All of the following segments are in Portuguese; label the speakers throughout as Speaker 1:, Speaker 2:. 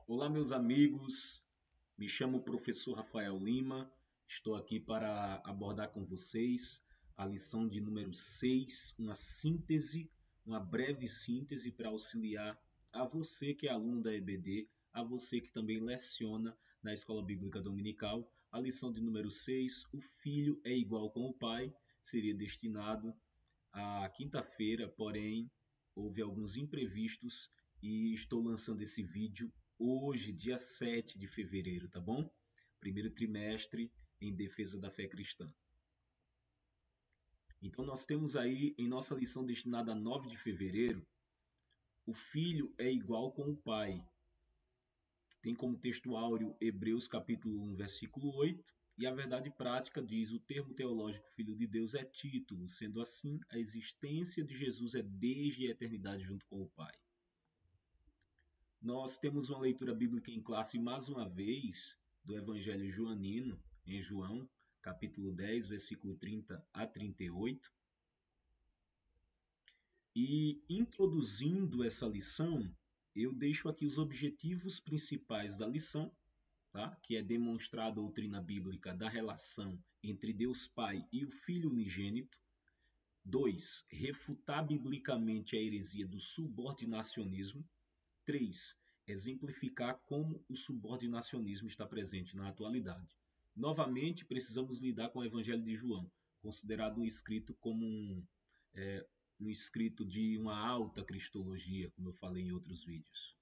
Speaker 1: Olá, meus amigos. Me chamo professor Rafael Lima. Estou aqui para abordar com vocês a lição de número 6, uma síntese, uma breve síntese para auxiliar a você que é aluno da EBD, a você que também leciona na Escola Bíblica Dominical. A lição de número 6, o filho é igual com o pai, seria destinado à quinta-feira, porém houve alguns imprevistos e estou lançando esse vídeo hoje, dia 7 de fevereiro, tá bom? Primeiro trimestre em defesa da fé cristã. Então nós temos aí em nossa lição destinada a 9 de fevereiro, o filho é igual com o pai. Tem como texto áureo Hebreus capítulo 1, versículo 8, e a verdade prática diz: o termo teológico Filho de Deus é título, sendo assim, a existência de Jesus é desde a eternidade junto com o Pai. Nós temos uma leitura bíblica em classe mais uma vez do Evangelho joanino, em João, capítulo 10, versículo 30 a 38. E introduzindo essa lição, eu deixo aqui os objetivos principais da lição, tá? Que é demonstrar a doutrina bíblica da relação entre Deus Pai e o Filho unigênito. 2. Refutar biblicamente a heresia do subordinacionismo. 3. Exemplificar como o subordinacionismo está presente na atualidade. Novamente, precisamos lidar com o Evangelho de João, considerado um escrito como um escrito de uma alta cristologia, como eu falei em outros vídeos.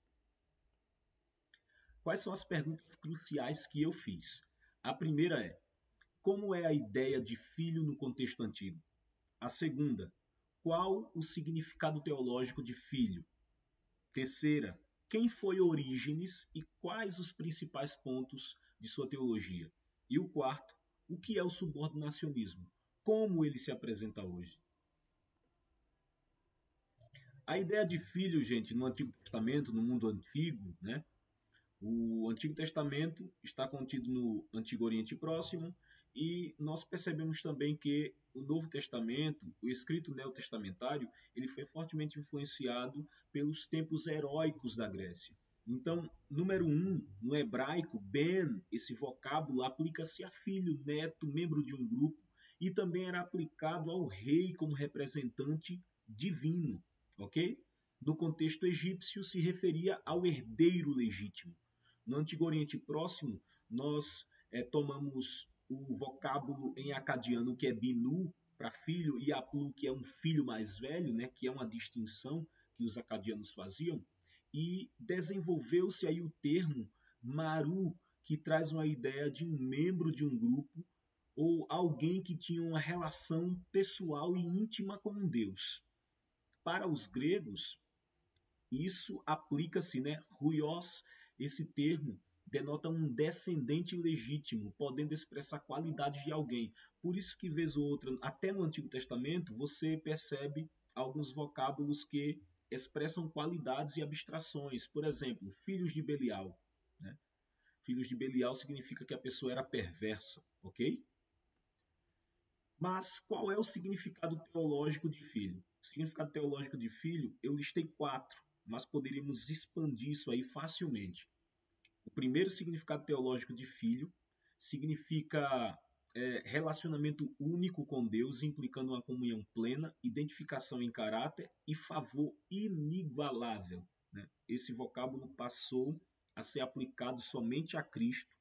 Speaker 1: Quais são as perguntas cruciais que eu fiz? A primeira é: como é a ideia de filho no contexto antigo? A segunda: qual o significado teológico de filho? Terceira: quem foi Orígenes e quais os principais pontos de sua teologia? E o quarto: o que é o subordinacionismo? Como ele se apresenta hoje? A ideia de filho, gente, no Antigo Testamento, no mundo antigo, né? O Antigo Testamento está contido no Antigo Oriente Próximo e nós percebemos também que o Novo Testamento, o escrito neotestamentário, ele foi fortemente influenciado pelos tempos heróicos da Grécia. Então, número no hebraico, ben, esse vocábulo aplica-se a filho, neto, membro de um grupo e também era aplicado ao rei como representante divino, ok? No contexto egípcio, se referia ao herdeiro legítimo. No Antigo Oriente Próximo, nós tomamos o vocábulo em acadiano que é binu, para filho, e aplu, que é um filho mais velho, né, que é uma distinção que os acadianos faziam, e desenvolveu-se aí o termo maru, que traz uma ideia de um membro de um grupo ou alguém que tinha uma relação pessoal e íntima com um Deus. Para os gregos, isso aplica-se, né? Ruios, esse termo denota um descendente legítimo, podendo expressar qualidades de alguém. Por isso que, vez ou outra, até no Antigo Testamento, você percebe alguns vocábulos que expressam qualidades e abstrações. Por exemplo, filhos de Belial. Né? Filhos de Belial significa que a pessoa era perversa, ok? Mas qual é o significado teológico de filho? O significado teológico de filho, eu listei 4, mas poderíamos expandir isso aí facilmente. O primeiro significado teológico de filho significa relacionamento único com Deus, implicando uma comunhão plena, identificação em caráter e favor inigualável. Né? Esse vocábulo passou a ser aplicado somente a Cristo,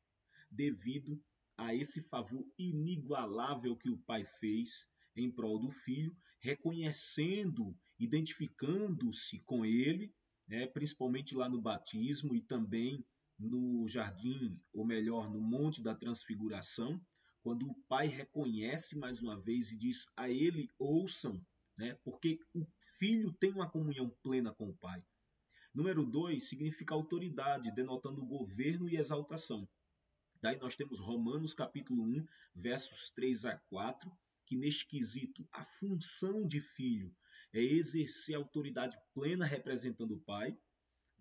Speaker 1: devido a esse favor inigualável que o Pai fez em prol do Filho, reconhecendo, identificando-se com ele, né, principalmente lá no batismo e também no jardim, ou melhor, no Monte da Transfiguração, quando o Pai reconhece mais uma vez e diz a ele: ouçam, né, porque o Filho tem uma comunhão plena com o Pai. Número 2 significa autoridade, denotando governo e exaltação. Daí nós temos Romanos capítulo 1, versos 3 a 4, que neste quesito a função de filho é exercer a autoridade plena representando o Pai.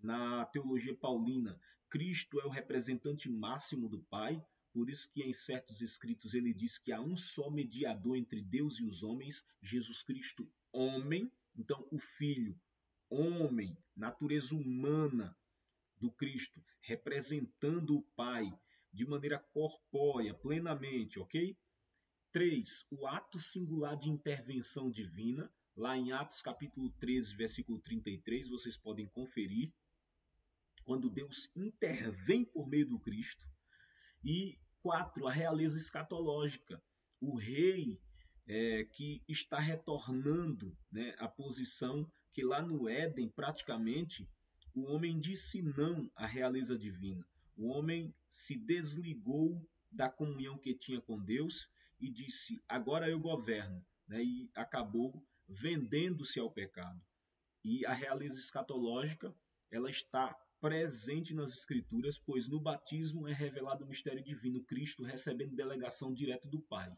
Speaker 1: Na teologia paulina, Cristo é o representante máximo do Pai, por isso que em certos escritos ele diz que há um só mediador entre Deus e os homens, Jesus Cristo, homem. Então, o Filho, homem, natureza humana, do Cristo, representando o Pai de maneira corpórea, plenamente, ok? 3. O ato singular de intervenção divina, lá em Atos capítulo 13, versículo 33, vocês podem conferir, quando Deus intervém por meio do Cristo. E 4. A realeza escatológica, o rei que está retornando, né, à posição que lá no Éden, praticamente, o homem disse não à realeza divina. O homem se desligou da comunhão que tinha com Deus e disse, agora eu governo, né, e acabou vendendo-se ao pecado. E a realeza escatológica, ela está presente nas Escrituras, pois no batismo é revelado o mistério divino, Cristo recebendo delegação direta do Pai.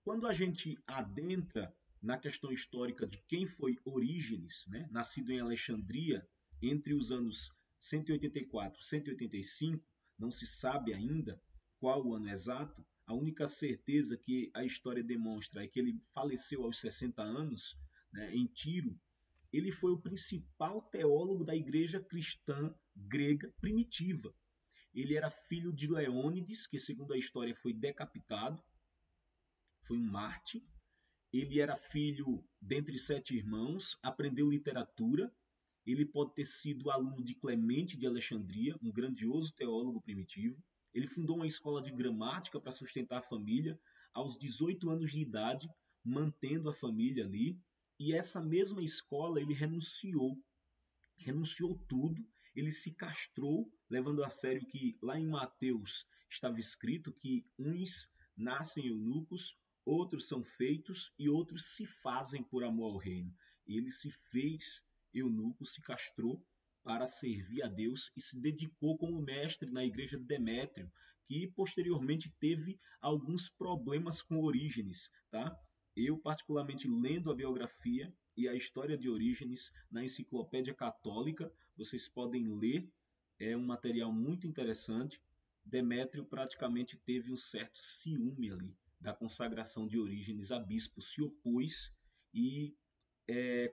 Speaker 1: Quando a gente adentra na questão histórica de quem foi Orígenes, né, nascido em Alexandria entre os anos 184 e 185, não se sabe ainda qual o ano exato, a única certeza que a história demonstra é que ele faleceu aos 60 anos, né, em Tiro. Ele foi o principal teólogo da igreja cristã grega primitiva. Ele era filho de Leônides, que segundo a história foi decapitado, foi um mártir. Ele era filho dentre 7 irmãos, aprendeu literatura. Ele pode ter sido aluno de Clemente de Alexandria, um grandioso teólogo primitivo. Ele fundou uma escola de gramática para sustentar a família aos 18 anos de idade, mantendo a família ali. E essa mesma escola ele renunciou tudo, ele se castrou, levando a sério que lá em Mateus estava escrito que uns nascem eunucos, outros são feitos e outros se fazem por amor ao reino. Ele se fez eunuco, se castrou para servir a Deus e se dedicou como mestre na igreja de Demétrio, que posteriormente teve alguns problemas com Orígenes, tá? Eu, particularmente, lendo a biografia e a história de Orígenes na Enciclopédia Católica, vocês podem ler, é um material muito interessante. Demétrio praticamente teve um certo ciúme ali da consagração de Orígenes a bispo, se opôs e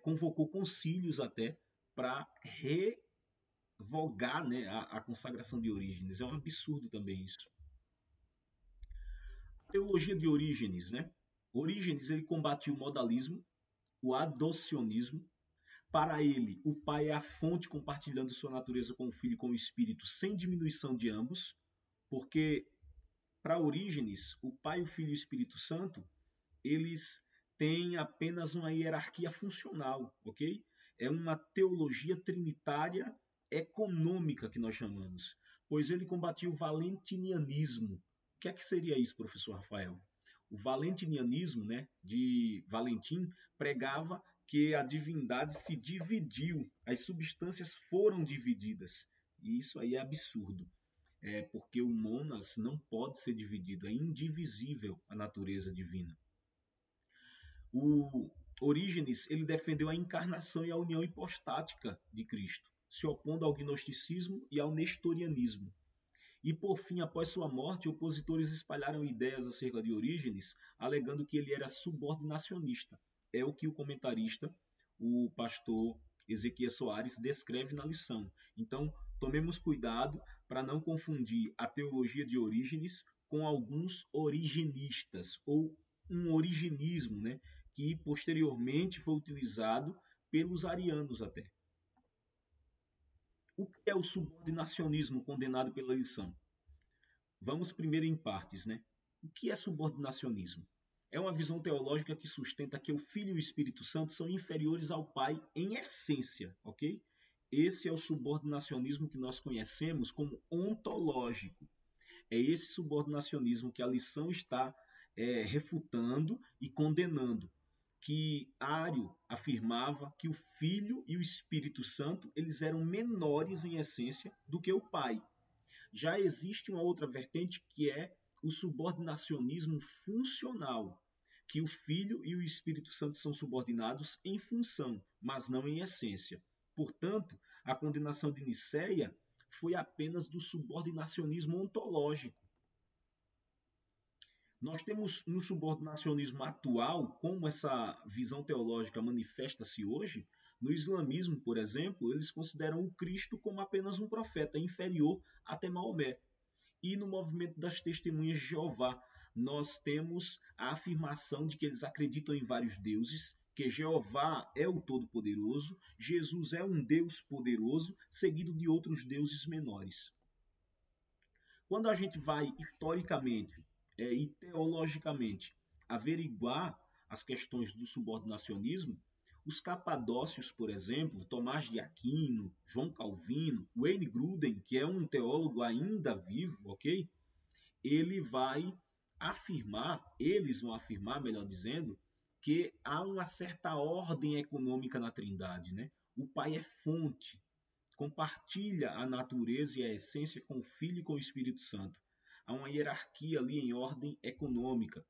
Speaker 1: convocou concílios até para revogar, né, a consagração de Orígenes. É um absurdo também isso. A teologia de Orígenes, né? Orígenes ele combatia o modalismo, o adocionismo. Para ele, o Pai é a fonte compartilhando sua natureza com o Filho e com o Espírito, sem diminuição de ambos, porque para Orígenes, o Pai, o Filho e o Espírito Santo, eles têm apenas uma hierarquia funcional, ok? É uma teologia trinitária econômica que nós chamamos, pois ele combatia o valentinianismo. O que é que seria isso, professor Rafael? O valentinianismo, né, de Valentim, pregava que a divindade se dividiu, as substâncias foram divididas. E isso aí é absurdo, porque o monas não pode ser dividido, é indivisível a natureza divina. O Orígenes ele defendeu a encarnação e a união hipostática de Cristo, se opondo ao gnosticismo e ao nestorianismo. E por fim, após sua morte, opositores espalharam ideias acerca de Orígenes, alegando que ele era subordinacionista. É o que o comentarista, o pastor Ezequias Soares, descreve na lição. Então, tomemos cuidado para não confundir a teologia de Orígenes com alguns origenistas, ou um origenismo, né, que posteriormente foi utilizado pelos arianos até. O que é o subordinacionismo condenado pela lição? Vamos primeiro em partes, né? O que é subordinacionismo? É uma visão teológica que sustenta que o Filho e o Espírito Santo são inferiores ao Pai em essência, ok? Esse é o subordinacionismo que nós conhecemos como ontológico. É esse subordinacionismo que a lição está refutando e condenando, que Ário afirmava que o Filho e o Espírito Santo eles eram menores em essência do que o Pai. Já existe uma outra vertente que é o subordinacionismo funcional, que o Filho e o Espírito Santo são subordinados em função, mas não em essência. Portanto, a condenação de Nicéia foi apenas do subordinacionismo ontológico. Nós temos no subordinacionismo atual, como essa visão teológica manifesta-se hoje, No islamismo, por exemplo, eles consideram o Cristo como apenas um profeta inferior até Maomé. E no movimento das Testemunhas de Jeová, nós temos a afirmação de que eles acreditam em vários deuses, que Jeová é o Todo-Poderoso, Jesus é um Deus poderoso, seguido de outros deuses menores. Quando a gente vai historicamente e teologicamente averiguar as questões do subordinacionismo, os capadócios, por exemplo, Tomás de Aquino, João Calvino, Wayne Grudem, que é um teólogo ainda vivo, ok? Eles vão afirmar, melhor dizendo, que há uma certa ordem econômica na Trindade, né? O Pai é fonte, compartilha a natureza e a essência com o Filho e com o Espírito Santo. Há uma hierarquia ali em ordem econômica.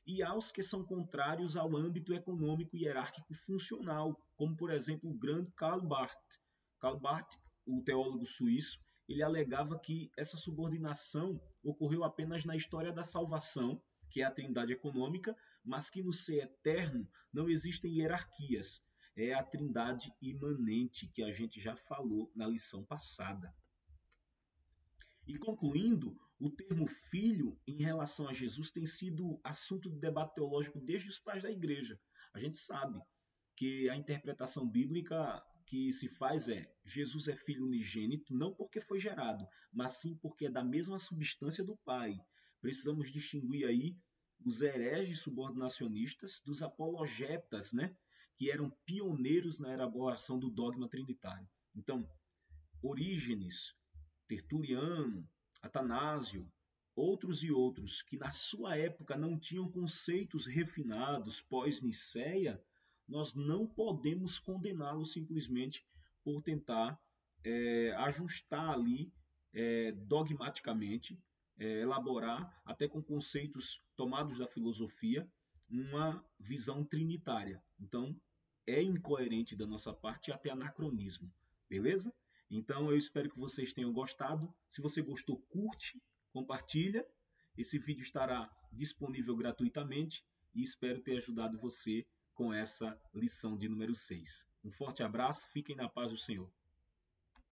Speaker 1: E há os que são contrários ao âmbito econômico e hierárquico funcional, como, por exemplo, o grande Karl Barth. Karl Barth, o teólogo suíço, ele alegava que essa subordinação ocorreu apenas na história da salvação, que é a trindade econômica, mas que no ser eterno não existem hierarquias. É a trindade imanente que a gente já falou na lição passada. E concluindo, o termo filho em relação a Jesus tem sido assunto de debate teológico desde os pais da igreja. A gente sabe que a interpretação bíblica que se faz é Jesus é filho unigênito não porque foi gerado, mas sim porque é da mesma substância do Pai. Precisamos distinguir aí os hereges subordinacionistas dos apologetas, né, que eram pioneiros na elaboração do dogma trinitário. Então, Orígenes, Tertuliano, Atanásio, outros e outros que na sua época não tinham conceitos refinados pós-Nicéia, nós não podemos condená-los simplesmente por tentar ajustar ali dogmaticamente, elaborar até com conceitos tomados da filosofia uma visão trinitária. Então, é incoerente da nossa parte e até anacronismo, beleza? Então eu espero que vocês tenham gostado. Se você gostou, curte, compartilha. Esse vídeo estará disponível gratuitamente e espero ter ajudado você com essa lição de número 6. Um forte abraço, fiquem na paz do Senhor.